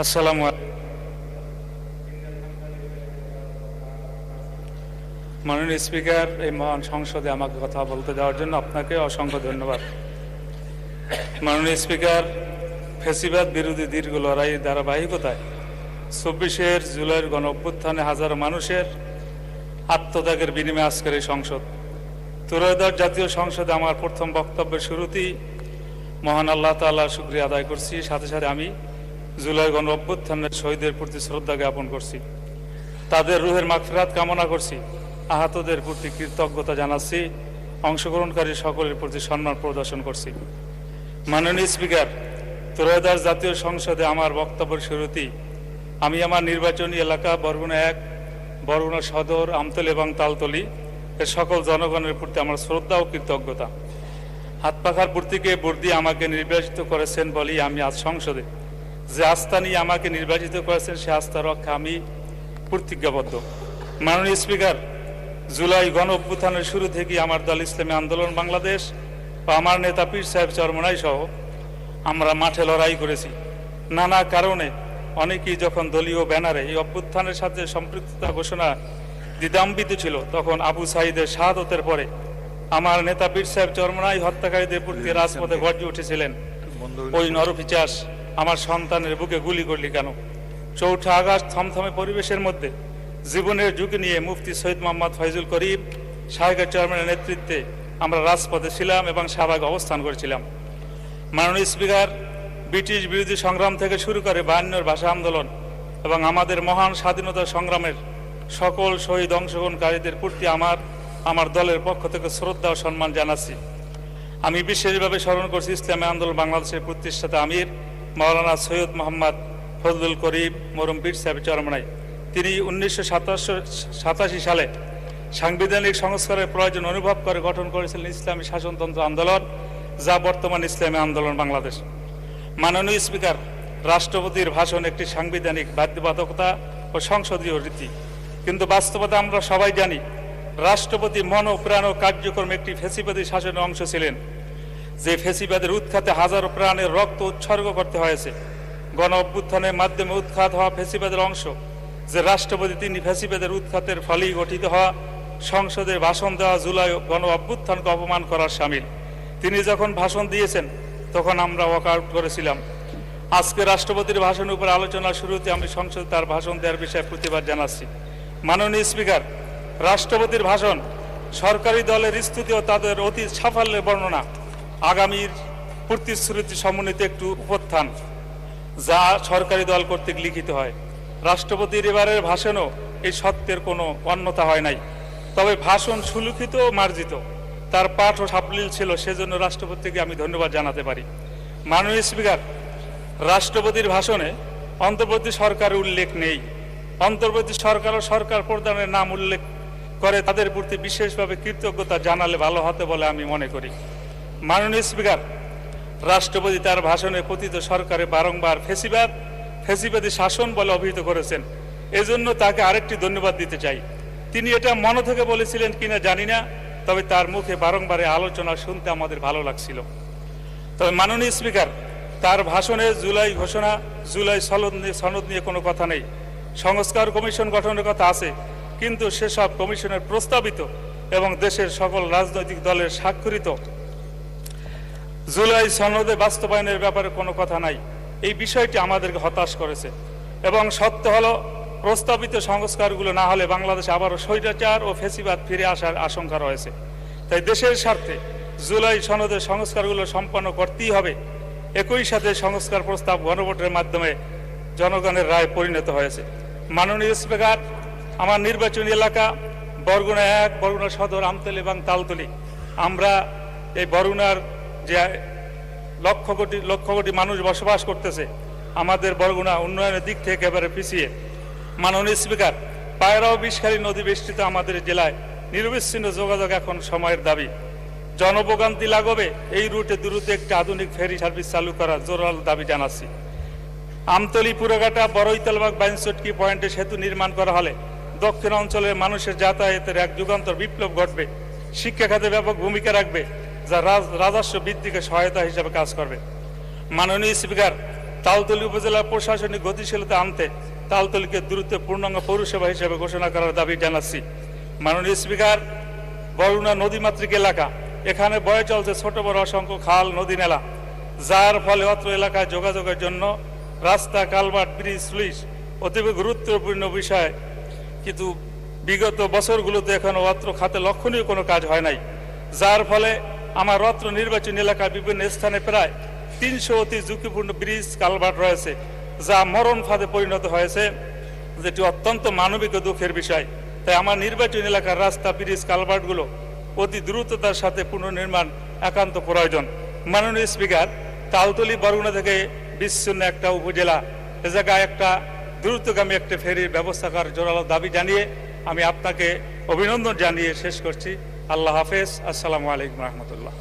আসসালামু আলাইকুম। মাননীয় স্পিকার, এই মহান সংসদে আমাকে কথা বলতে দেওয়ার জন্য আপনাকে অসংখ্য ধন্যবাদ। মাননীয় স্পিকার, ফ্যাসিবাদ বিরোধী দীর্ঘ লড়াইয়ের ধারাবাহিকতায় ২৪ জুলাইয়ের গণ অভ্যুত্থানে হাজারো মানুষের আত্মত্যাগের বিনিময়ে আজকের এই সংসদ, ত্রয়োদশ জাতীয় সংসদে আমার প্রথম বক্তব্যের শুরুতেই মহান আল্লাহ তাআলার শুকরিয়া আদায় করছি। সাথে সাথে আমি জুলাই গণ অভ্যুত্থানের শহীদের প্রতি শ্রদ্ধা জ্ঞাপন করছি, তাদের রুহের মাগফিরাত কামনা করছি, আহতদের প্রতি কৃতজ্ঞতা জানাচ্ছি, অংশগ্রহণকারী সকলের প্রতি সম্মান প্রদর্শন করছি। মাননীয় স্পিকার, ত্রয়োদশ জাতীয় সংসদে আমার বক্তব্যের শুরুতেই আমি আমার নির্বাচনী এলাকা বরগুনা ১, বরগুনা সদর, আমতলী এবং তালতলী এর সকল জনগণের প্রতি আমার শ্রদ্ধা ও কৃতজ্ঞতা। হাত পাখার প্রতীকে ভোট দিয়ে আমাকে নির্বাচিত করেছেন বলেই আমি আজ সংসদে যে আস্থা নিয়ে আমাকে নির্বাচিত করেছেন সে আস্থা রক্ষা আমি প্রতিজ্ঞাবদ্ধ। মাননীয় স্পিকার, জুলাই গণ অভ্যুত্থানের শুরু থেকেই আমার দল ইসলামী আন্দোলন বাংলাদেশ ও আমার নেতা পীর সাহেব চরমনাই সহ আমরা মাঠে লড়াই করেছি। নানা কারণে অনেকেই যখন দলীয় ব্যানারে এই অভ্যুত্থানের সাথে সম্পৃক্ততা ঘোষণা দ্বিধান্বিত ছিল, তখন আবু সাঈদের শাহাদতের পরে আমার নেতা পীর সাহেব চরমনাই হত্যাকারীদের প্রতি রাজপথে গর্জে উঠেছিলেন, ওই নরপিচাস আমার সন্তানের বুকে গুলি করলি কেন। ৪ঠা আগস্ট থমথমে পরিবেশের মধ্যে জীবনের ঝুঁকি নিয়ে মুফতি সৈয়দ মোহাম্মদ ফয়জুল করিম সাহেবের চেয়ারম্যানের নেতৃত্বে আমরা রাজপথে ছিলাম এবং শাহবাগে অবস্থান করেছিলাম। মাননীয় স্পিকার, ব্রিটিশ বিরোধী সংগ্রাম থেকে শুরু করে ৫২ ভাষা আন্দোলন এবং আমাদের মহান স্বাধীনতা সংগ্রামের সকল শহীদ অংশগ্রহণকারীদের প্রতি আমার দলের পক্ষ থেকে শ্রদ্ধা ও সম্মান জানাচ্ছি। আমি বিশেষভাবে স্মরণ করছি ইসলামী আন্দোলন বাংলাদেশের প্রতিষ্ঠাতা আমির মাওলানা সৈয়দ মোহাম্মদ ফজলুল করিম মরহুম পীর সাহেব চরমনাই। তিনি ১৯৮৭ সালে সাংবিধানিক সংস্কারের প্রয়োজন অনুভব করে গঠন করেছিলেন ইসলামী শাসনতন্ত্র আন্দোলন, যা বর্তমান ইসলামী আন্দোলন বাংলাদেশ। মাননীয় স্পিকার, রাষ্ট্রপতির ভাষণ একটি সাংবিধানিক বাধ্যবাধকতা ও সংসদীয় রীতি, কিন্তু বাস্তবতা আমরা সবাই জানি রাষ্ট্রপতি মন ও প্রাণ ও কার্যক্রমে একটি ফ্যাসিবাদী শাসনের অংশ ছিলেন, যে ফ্যাসিবাদের উৎখাতে হাজারো প্রাণের রক্ত উৎসর্গ করতে হয়েছে। গণ অভ্যুত্থানের মাধ্যমে উৎখাত হওয়া ফ্যাসিবাদের অংশ যে রাষ্ট্রপতি, তিনি ফ্যাসিবাদের উৎখাতের ফলেই গঠিত হওয়া সংসদের ভাষণ দেওয়া জুলাই গণ অভ্যুত্থানকে অপমান করার শামিল। তিনি যখন ভাষণ দিয়েছেন তখন আমরা ওয়াকআউট করেছিলাম। আজকে রাষ্ট্রপতির ভাষণের উপর আলোচনার শুরুতে আমি সংসদে তার ভাষণ দেওয়ার বিষয়ে প্রতিবাদ জানাচ্ছি। মাননীয় স্পিকার, রাষ্ট্রপতির ভাষণ সরকারি দলের স্তুতি ও তাদের অতীত সাফল্যের বর্ণনা, আগামীর প্রতিশ্রুতি সমন্বিত একটু উপত্থান যা সরকারি দল কর্তৃক লিখিত হয়। রাষ্ট্রপতির এবারের ভাষণও এই সত্যের কোনো অন্যতা হয় নাই, তবে ভাষণ সুলিখিত ও মার্জিত, তার পাঠ ও সাবলীল ছিল, সেজন্য রাষ্ট্রপতিকে আমি ধন্যবাদ জানাতে পারি। মাননীয় স্পিকার, রাষ্ট্রপতির ভাষণে অন্তর্বর্তী সরকারের উল্লেখ নেই। অন্তর্বর্তী সরকার ও সরকার প্রধানের নাম উল্লেখ করে তাদের প্রতি বিশেষভাবে কৃতজ্ঞতা জানালে ভালো হতে বলে আমি মনে করি। মাননীয় স্পিকার, রাষ্ট্রপতি তার ভাষণে পতিত সরকারে বারংবার ফ্যাসিবাদী শাসন বলে অভিহিত করেছেন, এজন্য তাকে আরেকটি ধন্যবাদ দিতে চাই। তিনি এটা মন থেকে বলেছিলেন কিনা জানি না, তবে তার মুখে বারংবার আলোচনা শুনতে আমাদের ভালো লাগছিল। তবে মাননীয় স্পিকার, তার ভাষণে জুলাই ঘোষণা, জুলাই সনদ নিয়ে কোনো কথা নেই। সংস্কার কমিশন গঠনের কথা আছে, কিন্তু সেসব কমিশনের প্রস্তাবিত এবং দেশের সকল রাজনৈতিক দলের স্বাক্ষরিত জুলাই সনদে বাস্তবায়নের ব্যাপারে কোনো কথা নাই। এই বিষয়টি আমাদেরকে হতাশ করেছে এবং সত্য হলো প্রস্তাবিত সংস্কারগুলো না হলে বাংলাদেশে আবারও স্বৈরাচার ও ফ্যাসিবাদ ফিরে আসার আশঙ্কা রয়েছে। তাই দেশের স্বার্থে জুলাই সনদের সংস্কারগুলো সম্পন্ন করতেই হবে। একই সাথে সংস্কার প্রস্তাব গণভোটের মাধ্যমে জনগণের রায় পরিণত হয়েছে। মাননীয় স্পিকার, আমার নির্বাচনী এলাকা বরগুনা ১, বরগুনা সদর, আমতলী এবং তালতলী, আমরা এই বরগুনার যে লক্ষ কোটি মানুষ বসবাস করতেছে, আমাদের বরগুনা উন্নয়নের দিক থেকে একেবারে পিছিয়ে। মাননীয় স্পিকার, পায়রা ও বিষখালী নদী বেষ্টিত আমাদের জেলায় নিরবিচ্ছিন্ন যোগাযোগ এখন সময়ের দাবি। জনভোগান্তি লাগবে, এই রুটে দ্রুত একটি আধুনিক ফেরি সার্ভিস চালু করার জোরাল দাবি জানাচ্ছি। আমতলী, পুরাঘাটা, বড়ইতালবাগ, বাইনচটকি পয়েন্টে সেতু নির্মাণ করা হলে দক্ষিণ অঞ্চলের মানুষের যাতায়াতের এক যুগান্তর বিপ্লব ঘটবে, শিক্ষা খাতে ব্যাপক ভূমিকা রাখবে, যা রাজস্ব বৃদ্ধিকে সহায়তা হিসেবে কাজ করবে। মাননীয় স্পিকার, তালতলী উপজেলার প্রশাসনিক গতিশীলতা আনতে তালতলীকে দ্রুত পূর্ণাঙ্গ পৌরসভা হিসেবে ঘোষণা করার দাবি জানাচ্ছি। মাননীয় স্পিকার, বরগুনা নদীমাতৃক এলাকা, এখানে বয়ে চলছে ছোট বড় অসংখ্য খাল, নদী, নালা, যার ফলে অত্র এলাকায় যোগাযোগের জন্য রাস্তা, কালভার্ট, ব্রিজ, স্লুইস অতীব গুরুত্বপূর্ণ বিষয়, কিন্তু বিগত বছরগুলোতে এখনো অত্র খাতে লক্ষণীয় কোনো কাজ হয় নাই, যার ফলে আমার অত্র নির্বাচনী এলাকায় বিভিন্ন স্থানে প্রায় 300 অতি ঝুঁকিপূর্ণ ব্রিজ, কালভার্ট রয়েছে, যা মরণ ফাঁদে পরিণত হয়েছে, যেটি অত্যন্ত মানবিক ও দুঃখের বিষয়। তাই আমার নির্বাচনী এলাকার রাস্তা, ব্রিজ, কালভার্টগুলো অতি দ্রুততার সাথে পুনর্নির্মাণ একান্ত প্রয়োজন। মাননীয় স্পিকার, তালতলী বরগুনা থেকে বিচ্ছিন্ন একটা উপজেলা, এ জায়গায় একটা দ্রুতগামী একটা ফেরির ব্যবস্থা করার জোরালো দাবি জানিয়ে আমি আপনাকে অভিনন্দন জানিয়ে শেষ করছি। আল্লাহ হাফেজ। আসসালামু আলাইকুম রহমতুল্লাহ।